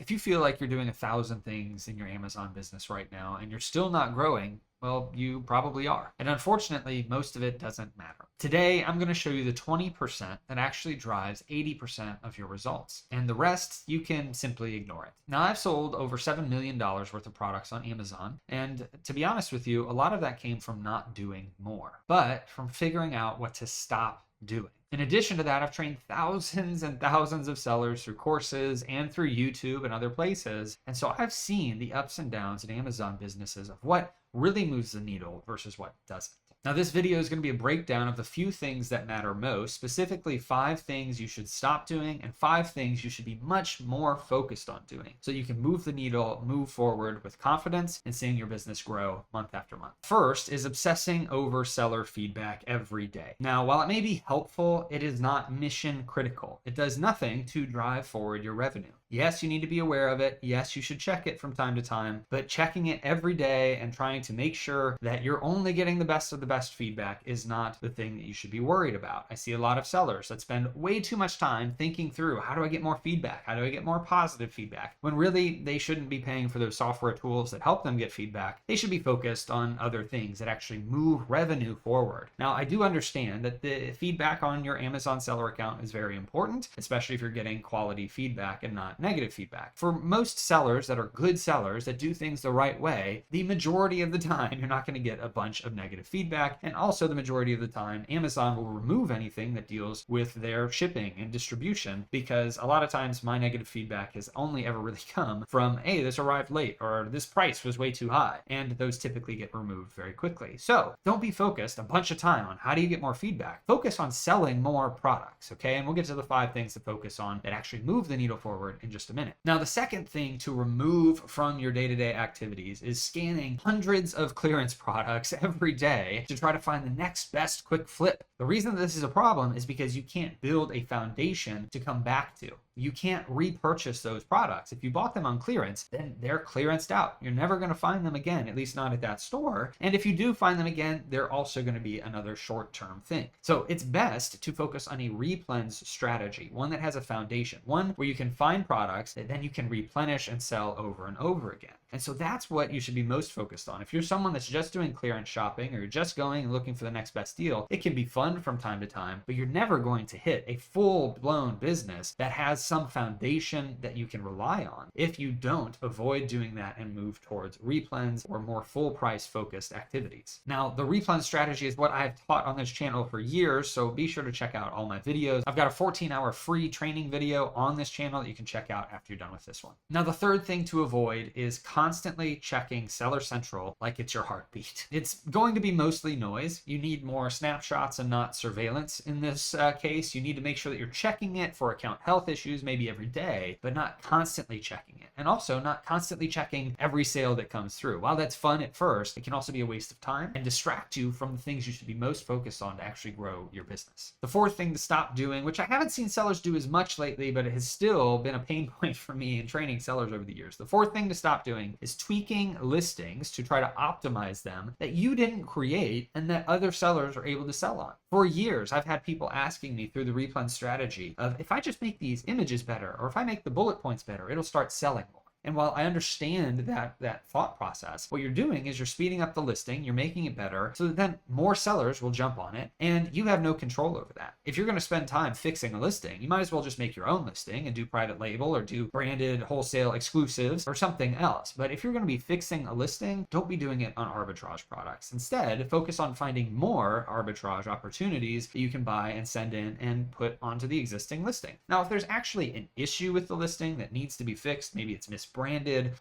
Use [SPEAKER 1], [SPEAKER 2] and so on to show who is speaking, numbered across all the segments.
[SPEAKER 1] If you feel like you're doing 1,000 things in your Amazon business right now and you're still not growing, well, you probably are. And unfortunately, most of it doesn't matter. Today, I'm going to show you the 20% that actually drives 80% of your results. And the rest, you can simply ignore it. Now, I've sold over $7 million worth of products on Amazon. And to be honest with you, a lot of that came from not doing more, but from figuring out what to stop doing. In addition to that, I've trained thousands and thousands of sellers through courses and through YouTube and other places. And so I've seen the ups and downs in Amazon businesses of what really moves the needle versus what doesn't. Now, this video is going to be a breakdown of the few things that matter most, specifically 5 things you should stop doing and 5 things you should be much more focused on doing so you can move the needle, move forward with confidence, and seeing your business grow month after month. First is obsessing over seller feedback every day. Now, while it may be helpful, it is not mission critical. It does nothing to drive forward your revenue. Yes, you need to be aware of it. Yes, you should check it from time to time, but checking it every day and trying to make sure that you're only getting the best of the best feedback is not the thing that you should be worried about. I see a lot of sellers that spend way too much time thinking through, how do I get more feedback? How do I get more positive feedback? When really they shouldn't be paying for those software tools that help them get feedback. They should be focused on other things that actually move revenue forward. Now, I do understand that the feedback on your Amazon seller account is very important, especially if you're getting quality feedback and not negative feedback. For most sellers that are good sellers that do things the right way, the majority of the time you're not going to get a bunch of negative feedback, and also the majority of the time Amazon will remove anything that deals with their shipping and distribution, because a lot of times my negative feedback has only ever really come from, hey, this arrived late, or this price was way too high, and those typically get removed very quickly. So don't be focused a bunch of time on how do you get more feedback. Focus on selling more products, okay? And we'll get to the 5 things to focus on that actually move the needle forward in just a minute. Now, the second thing to remove from your day-to-day activities is scanning hundreds of clearance products every day to try to find the next best quick flip. The reason that this is a problem is because you can't build a foundation to come back to. You can't repurchase those products. If you bought them on clearance, then they're clearanced out. You're never going to find them again, at least not at that store. And if you do find them again, they're also going to be another short-term thing. So it's best to focus on a replens strategy, one that has a foundation, one where you can find products that then you can replenish and sell over and over again. And so that's what you should be most focused on. If you're someone that's just doing clearance shopping or you're just going and looking for the next best deal, it can be fun from time to time, but you're never going to hit a full-blown business that has some foundation that you can rely on. If you don't, avoid doing that and move towards replens or more full price focused activities. Now, the replen strategy is what I've taught on this channel for years, so be sure to check out all my videos. I've got a 14-hour free training video on this channel that you can check out after you're done with this one. Now, the third thing to avoid is constantly checking Seller Central like it's your heartbeat. It's going to be mostly noise. You need more snapshots and not surveillance in this case. You need to make sure that you're checking it for account health issues, maybe every day, but not constantly checking it. And also not constantly checking every sale that comes through. While that's fun at first, it can also be a waste of time and distract you from the things you should be most focused on to actually grow your business. The fourth thing to stop doing, which I haven't seen sellers do as much lately, but it has still been a pain point for me in training sellers over the years. The fourth thing to stop doing is tweaking listings to try to optimize them that you didn't create and that other sellers are able to sell on. For years, I've had people asking me through the Replen strategy of, if I just make these images better, or if I make the bullet points better, it'll start selling more. And while I understand that thought process, what you're doing is you're speeding up the listing, you're making it better, so that then more sellers will jump on it, and you have no control over that. If you're going to spend time fixing a listing, you might as well just make your own listing and do private label or do branded wholesale exclusives or something else. But if you're going to be fixing a listing, don't be doing it on arbitrage products. Instead, focus on finding more arbitrage opportunities that you can buy and send in and put onto the existing listing. Now, if there's actually an issue with the listing that needs to be fixed, maybe it's misbranded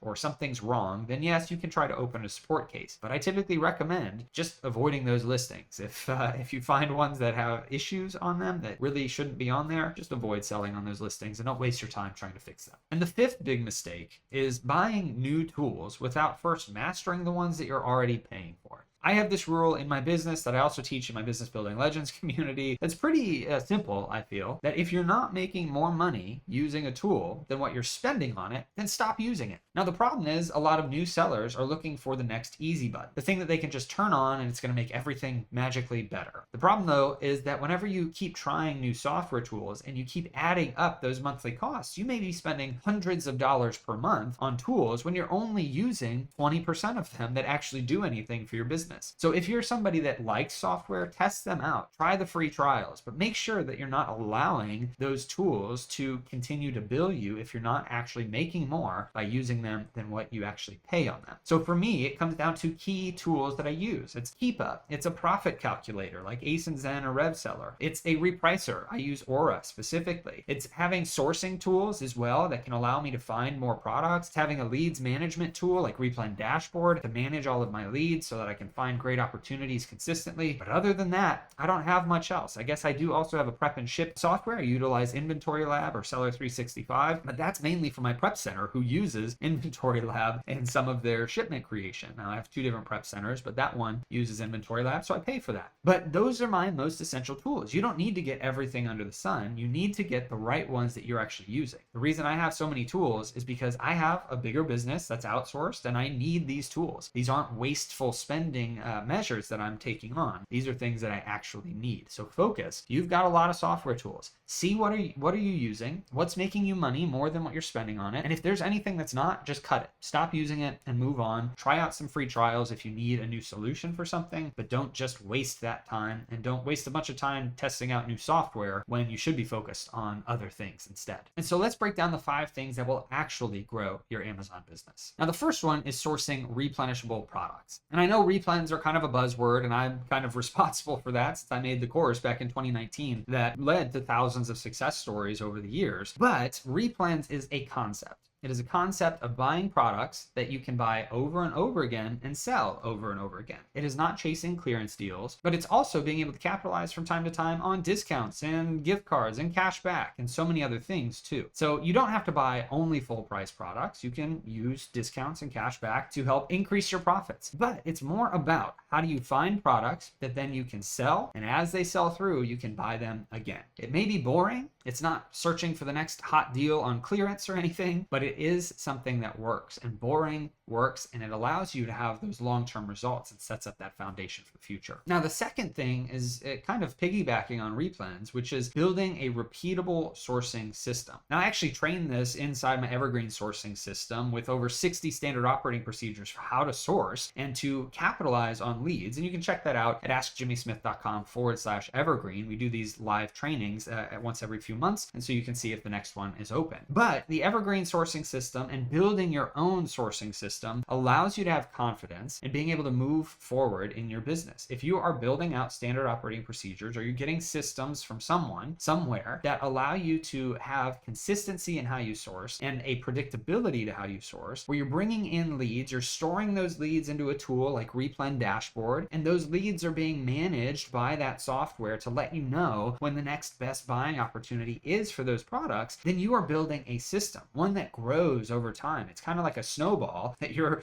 [SPEAKER 1] or something's wrong, then yes, you can try to open a support case. But I typically recommend just avoiding those listings. If you find ones that have issues on them that really shouldn't be on there, just avoid selling on those listings and don't waste your time trying to fix them. And the fifth big mistake is buying new tools without first mastering the ones that you're already paying for. I have this rule in my business that I also teach in my Business Building Legends community. It's pretty simple, I feel, that if you're not making more money using a tool than what you're spending on it, then stop using it. Now, the problem is a lot of new sellers are looking for the next easy button, the thing that they can just turn on and it's going to make everything magically better. The problem, though, is that whenever you keep trying new software tools and you keep adding up those monthly costs, you may be spending hundreds of dollars per month on tools when you're only using 20% of them that actually do anything for your business. So if you're somebody that likes software, test them out, try the free trials, but make sure that you're not allowing those tools to continue to bill you if you're not actually making more by using them than what you actually pay on them. So for me, it comes down to key tools that I use. It's KeepUp. It's a profit calculator like Ace and Zen or RevSeller. It's a repricer. I use Aura specifically. It's having sourcing tools as well that can allow me to find more products. It's having a leads management tool like Replen Dashboard to manage all of my leads so that I can find great opportunities consistently. But other than that, I don't have much else. I guess I do also have a prep and ship software. I utilize Inventory Lab or Seller 365, but that's mainly for my prep center who uses Inventory Lab in some of their shipment creation. Now I have two different prep centers, but that one uses Inventory Lab, so I pay for that. But those are my most essential tools. You don't need to get everything under the sun. You need to get the right ones that you're actually using. The reason I have so many tools is because I have a bigger business that's outsourced and I need these tools. These aren't wasteful spending measures that I'm taking on. These are things that I actually need. So focus. You've got a lot of software tools. See what are you using? What's making you money more than what you're spending on it? And if there's anything that's not, just cut it. Stop using it and move on. Try out some free trials if you need a new solution for something, but don't just waste that time and don't waste a bunch of time testing out new software when you should be focused on other things instead. And so let's break down the 5 things that will actually grow your Amazon business. Now, the first one is sourcing replenishable products. And I know replens are kind of a buzzword, and I'm kind of responsible for that since I made the course back in 2019 that led to thousands of success stories over the years. But replens is a concept. It is a concept of buying products that you can buy over and over again and sell over and over again. It is not chasing clearance deals, but it's also being able to capitalize from time to time on discounts and gift cards and cash back and so many other things too. So you don't have to buy only full price products. You can use discounts and cash back to help increase your profits. But it's more about how do you find products that then you can sell, and as they sell through, you can buy them again. It may be boring. It's not searching for the next hot deal on clearance or anything, but it is something that works, and boring works, and it allows you to have those long-term results and sets up that foundation for the future. Now, the second thing is kind of piggybacking on Replens, which is building a repeatable sourcing system. Now, I actually trained this inside my Evergreen sourcing system with over 60 standard operating procedures for how to source and to capitalize on leads. And you can check that out at askjimmysmith.com/evergreen. We do these live trainings once every few months, and so you can see if the next one is open. But the Evergreen sourcing system and building your own sourcing system allows you to have confidence in being able to move forward in your business. If you are building out standard operating procedures or you're getting systems from someone somewhere that allow you to have consistency in how you source and a predictability to how you source, where you're bringing in leads, you're storing those leads into a tool like Replen Dashboard, and those leads are being managed by that software to let you know when the next best buying opportunity is for those products, then you are building a system, one that grows over time. It's kind of like a snowball that you're,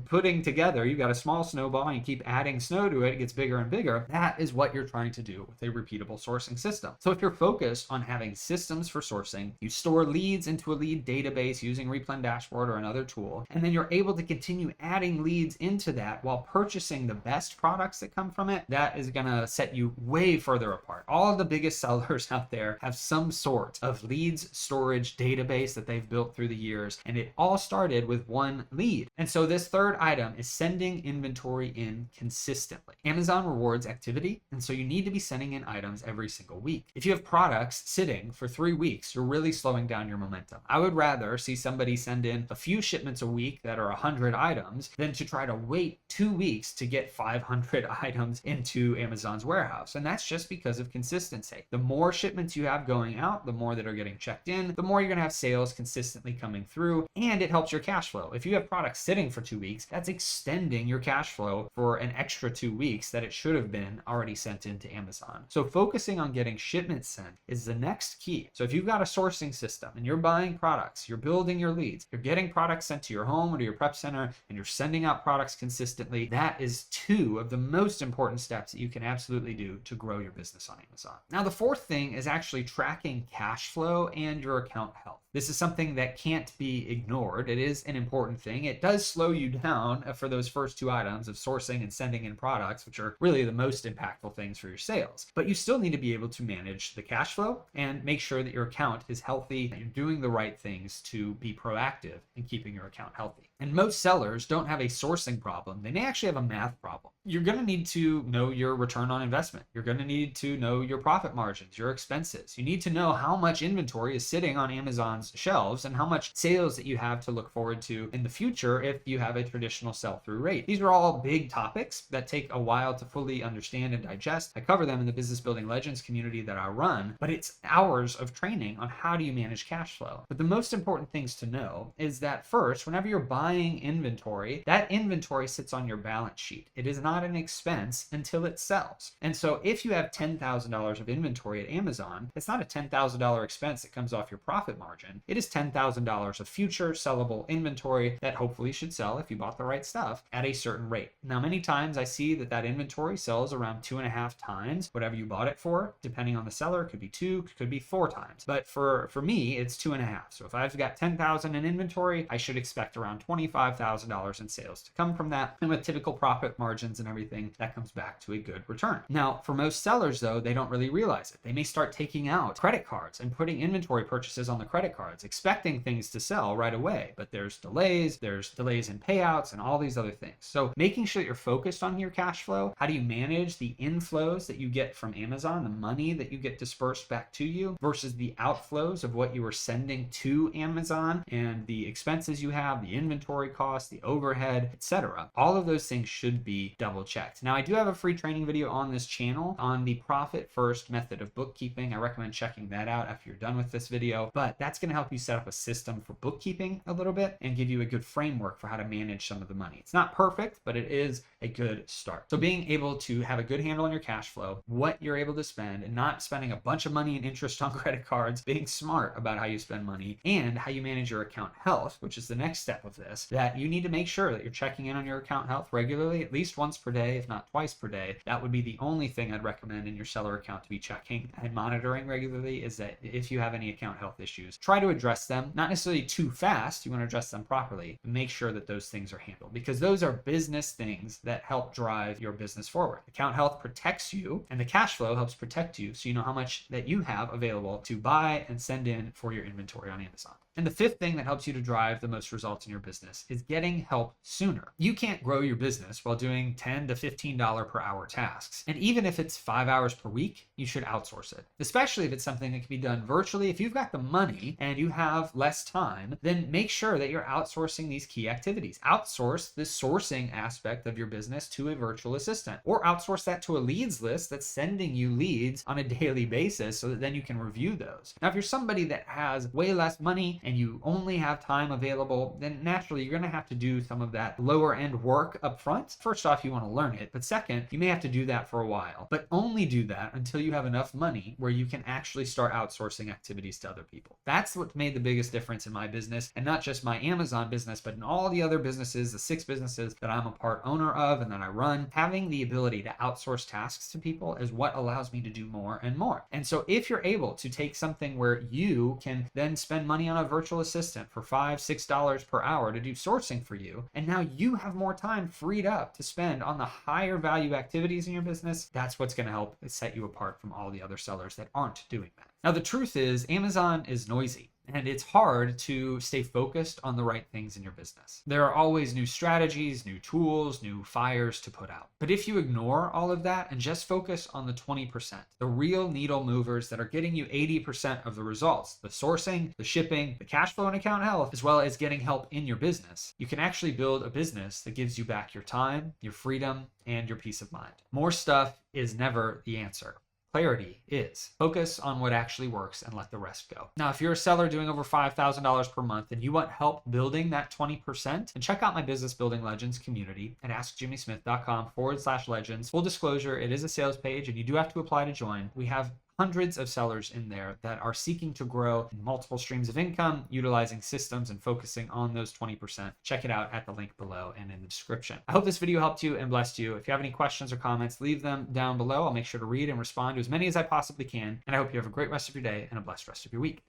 [SPEAKER 1] putting together. You've got a small snowball and you keep adding snow to it, it gets bigger and bigger. That is what you're trying to do with a repeatable sourcing system. So if you're focused on having systems for sourcing, you store leads into a lead database using Replen Dashboard or another tool, and then you're able to continue adding leads into that while purchasing the best products that come from it, that is going to set you way further apart. All of the biggest sellers out there have some sort of leads storage database that they've built through the years, and it all started with one lead. And so this third item is sending inventory in consistently. Amazon rewards activity, and so you need to be sending in items every single week. If you have products sitting for 3 weeks, you're really slowing down your momentum. I would rather see somebody send in a few shipments a week that are 100 items than to try to wait 2 weeks to get 500 items into Amazon's warehouse. And that's just because of consistency. The more shipments you have have going out, the more that are getting checked in, the more you're going to have sales consistently coming through, and it helps your cash flow. If you have products sitting for 2 weeks, that's extending your cash flow for an extra 2 weeks that it should have been already sent into Amazon. So focusing on getting shipments sent is the next key. So if you've got a sourcing system and you're buying products, you're building your leads, you're getting products sent to your home or to your prep center, and you're sending out products consistently, that is 2 of the most important steps that you can absolutely do to grow your business on Amazon. Now, the 4th thing is actually tracking cash flow and your account health. This is something that can't be ignored. It is an important thing. It does slow you down for those first 2 items of sourcing and sending in products, which are really the most impactful things for your sales. But you still need to be able to manage the cash flow and make sure that your account is healthy and you're doing the right things to be proactive in keeping your account healthy. And most sellers don't have a sourcing problem. They may actually have a math problem. You're going to need to know your return on investment. You're going to need to know your profit margins, your expenses. You need to know how much inventory is sitting on Amazon's shelves and how much sales that you have to look forward to in the future if you have a traditional sell-through rate. These are all big topics that take a while to fully understand and digest. I cover them in the Business Building Legends community that I run, but it's hours of training on how do you manage cash flow. But the most important things to know is that first, whenever you're buying inventory, that inventory sits on your balance sheet. It is not an expense until it sells. And so if you have $10,000 of inventory at Amazon, it's not a $10,000 expense that comes off your profit margin. It is $10,000 of future sellable inventory that hopefully should sell if you bought the right stuff at a certain rate. Now, many times I see that inventory sells around 2.5 times whatever you bought it for. Depending on the seller, it could be 2, could be 4 times. But for me, it's 2.5. So if I've got 10,000 in inventory, I should expect around $25,000 in sales to come from that. And with typical profit margins and everything, that comes back to a good return. Now, for most sellers though, they don't really realize it. They may start taking out credit cards and putting inventory purchases on the credit cards, expecting things to sell right away. But there's delays in payouts and all these other things. So making sure that you're focused on your cash flow. How do you manage the inflows that you get from Amazon, the money that you get dispersed back to you versus the outflows of what you are sending to Amazon and the expenses you have, the inventory costs, the overhead, etc. All of those things should be double checked. Now, I do have a free training video on this channel on the profit first method of bookkeeping. I recommend checking that out after you're done with this video, but that's going to help you set up a system for bookkeeping a little bit and give you a good framework for how to manage some of the money. It's not perfect, but it is a good start. So being able to have a good handle on your cash flow, what you're able to spend, and not spending a bunch of money in interest on credit cards, being smart about how you spend money and how you manage your account health, which is the next step of this, that you need to make sure that you're checking in on your account health regularly, at least once per day, if not twice per day. That would be the only thing I'd recommend in your seller account to be checking and monitoring regularly, is that if you have any account health issues, try to address them, not necessarily too fast. You want to address them properly, but make sure that those things are handled, because those are business things that help drive your business forward. Account health protects you, and the cash flow helps protect you, so you know how much that you have available to buy and send in for your inventory on Amazon. And the 5th thing that helps you to drive the most results in your business is getting help sooner. You can't grow your business while doing $10 to $15 per hour tasks. And even if it's 5 hours per week, you should outsource it, especially if it's something that can be done virtually. If you've got the money and you have less time, then make sure that you're outsourcing these key activities. Outsource the sourcing aspect of your business to a virtual assistant, or outsource that to a leads list that's sending you leads on a daily basis so that then you can review those. Now, if you're somebody that has way less money and you only have time available, then naturally you're going to have to do some of that lower end work up front. First off, you want to learn it, but second, you may have to do that for a while, but only do that until you have enough money where you can actually start outsourcing activities to other people. That's what made the biggest difference in my business, and not just my Amazon business, but in all the other businesses, the 6 businesses that I'm a part owner of and that I run. Having the ability to outsource tasks to people is what allows me to do more and more. And so if you're able to take something where you can then spend money on a virtual assistant for $5, $6 per hour to do sourcing for you, and now you have more time freed up to spend on the higher value activities in your business, that's what's going to help set you apart from all the other sellers that aren't doing that. Now, the truth is, Amazon is noisy, and it's hard to stay focused on the right things in your business. There are always new strategies, new tools, new fires to put out. But if you ignore all of that and just focus on the 20%, the real needle movers that are getting you 80% of the results, the sourcing, the shipping, the cash flow and account health, as well as getting help in your business, you can actually build a business that gives you back your time, your freedom, and your peace of mind. More stuff is never the answer. clarity is. Focus on what actually works and let the rest go. Now, if you're a seller doing over $5,000 per month and you want help building that 20%, then check out my Business Building Legends community at askjimmysmith.com/legends. Full disclosure, it is a sales page and you do have to apply to join. We have hundreds of sellers in there that are seeking to grow in multiple streams of income, utilizing systems and focusing on those 20%. Check it out at the link below and in the description. I hope this video helped you and blessed you. If you have any questions or comments, leave them down below. I'll make sure to read and respond to as many as I possibly can. And I hope you have a great rest of your day and a blessed rest of your week.